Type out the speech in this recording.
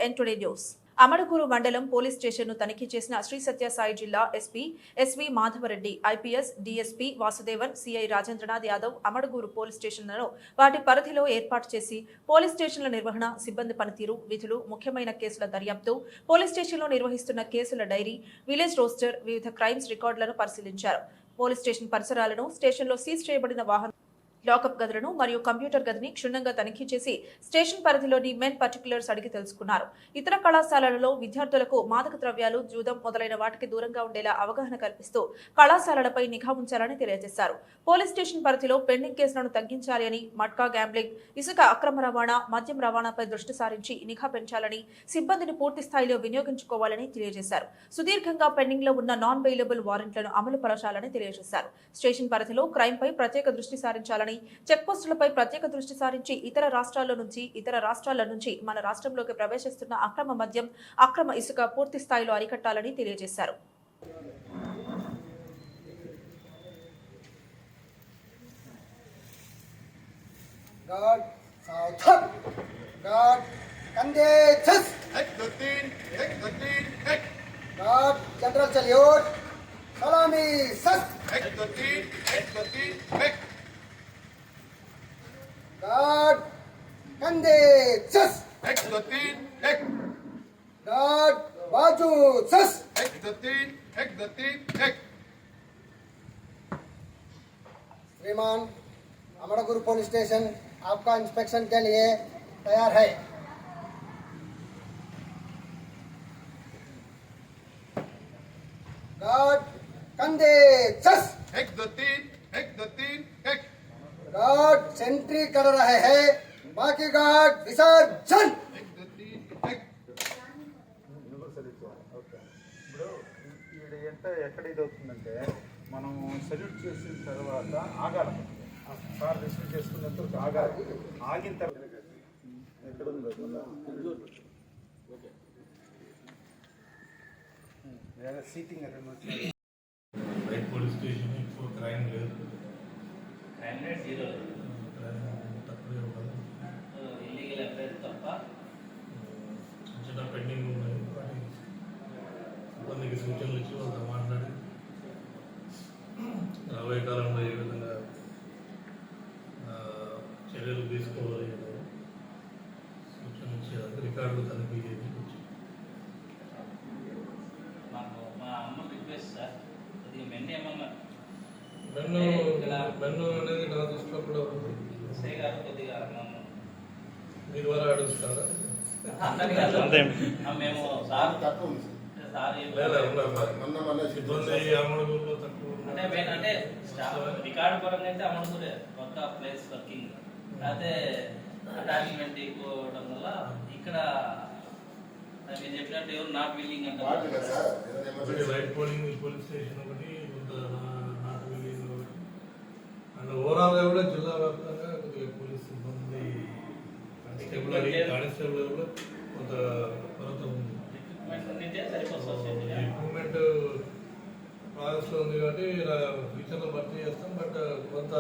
ఎన్టుడే news. Amadaguru మండలం police స్టేషన్ను తనిఖీ చేసిన Shri Sathya Sai SP SV Madhavareddy, IPS, DSP Vasudevan, CI Rajendranath Yadav Amadagur police స్టేషన్లను వాటి పరిధిలో ఏర్పాటు చేసి పోలీస్ స్టేషన్ల నిర్వహణ, సిబ్బంది పనితీరు, విధులు, ముఖ్యమైన కేసుల దర్యాప్తు, పోలీస్ స్టేషన్లో నిర్వహిస్తున్న కేసుల డైరీ, విలేజ్ రోస్టర్, వివిధ క్రైమ్స్ రికార్డులను పరిశీలించారు. పోలీస్ స్టేషన్ పరిసరాలను, స్టేషన్లో సీజ్ చేయబడిన వాహనం, లాకప్ గదులను మరియు కంప్యూటర్ గదిని క్షుణ్ణంగా తనిఖీ చేసి స్టేషన్ పరిధిలోని మెయిన్ పర్టిక్యులర్స్ అడిగి తెలుసుకున్నారు. ఇతర కళాశాలలలో విద్యార్థులకు మాదక ద్రవ్యాలు, జూదం మొదలైన వాటికి దూరంగా ఉండేలా అవగాహన కల్పిస్తూ కళాశాలలపై నిఘా ఉంచాలని తెలియజేశారు. పోలీస్ స్టేషన్ పరిధిలో పెండింగ్ కేసులను తగ్గించాలి అని, మట్కా గ్యాంబ్లింగ్, ఇసుక అక్రమ రవాణా, మద్యం రవాణాపై దృష్టి సారించి నిఘా పెంచాలని, సిబ్బందిని పూర్తి స్థాయిలో వినియోగించుకోవాలని తెలియజేశారు. సుదీర్ఘంగా పెండింగ్ లో ఉన్న నాన్ బెయిలబుల్ వారెంట్లను అమలు పరచాలని తెలియజేశారు. స్టేషన్ పరిధిలో క్రైమ్ పై ప్రత్యేక దృష్టి సారించాలని, చెక్ పోస్టులపై ప్రత్యేక దృష్టి సారించి ఇతర రాష్ట్రాల నుంచి మన రాష్ట్రంలోకి ప్రవేశిస్తున్న అక్రమ మద్యం, అక్రమ ఇసుక పూర్తి స్థాయిలో అరికట్టాలని తెలియజేశారు. जनरल सल्यूट सलामी सस्त गार्ड कंधे सस गार्ड बाजू सस श्रीमान अमड़गुरु पुलिस स्टेशन आपका इंस्पेक्शन के लिए तैयार है। गार्ड कंधे सस गार्ड सेंट्री कर रहे हैं, बाकी गार्ड विसर्जन। ఎక్కడ ఇది అవుతుందంటే మనం సల్యూట్ చేసిన తర్వాత ఆగాలి. సార్ రిసీవ్ చేసుకున్నంత ఆగాలి. ఆగిన తర్వాత ఎక్కడ ఉంది సీటింగ్ రైట్ పోలీస్ స్టేషన్ ఎక్కువ క్రైమ్ లేదు, క్రైమ్ రేట్ జీరో, తక్కువే ఉండదు. ఇల్లీగల్ అఫైర్స్ తప్ప చిన్న పెండింగ్ ఉన్నాయి. వాటికి సిబ్బందికి సూచనలు ఇచ్చి వాళ్ళతో మాట్లాడి రాబోయే కాలంలో ఏ విధంగా చర్యలు తీసుకోవాలి సూచనలు ఇచ్చేదానికి రికార్డులు తనిఖీ చేసి మాకు మా అమ్మ రిక్వెస్ట్ సార్, కొద్దిగా మెన్ను ఏమన్నా మెన్ను అనేది నా దృష్టిలో కూడా ఉంది. ఎస్ఐ గారు కొద్దిగా మీ ద్వారా అడుగుతారా? మేము సార్ సిబ్బంది అమడుగురులో తక్కువ అంటే రికార్డు పరంగా అయితే అమడుగురే కొత్త ప్లేస్ వర్కింగ్, అయితే అటాచ్మెంట్ ఎక్కువ అవడం వల్ల ఇక్కడ మీరు చెప్పినట్టు ఎవరు నాట్ విల్లింగ్ అంటే రైట్ పోలింగ్ పోలీస్ స్టేషన్ ఒకటి, కొంత నాట్ విల్లింగ్ ఒకటి, అండ్ ఓవరాల్గా కూడా జిల్లా వ్యాప్తంగా కొద్దిగా పోలీస్ సిబ్బంది కానిస్టేబుల్ కూడా కొంత కొరత ఉంది. ఎక్విప్మెంట్ ప్రాసెస్లో ఉంది కాబట్టి ఫ్యూచర్లో భర్తీ చేస్తాం. బట్ కొంత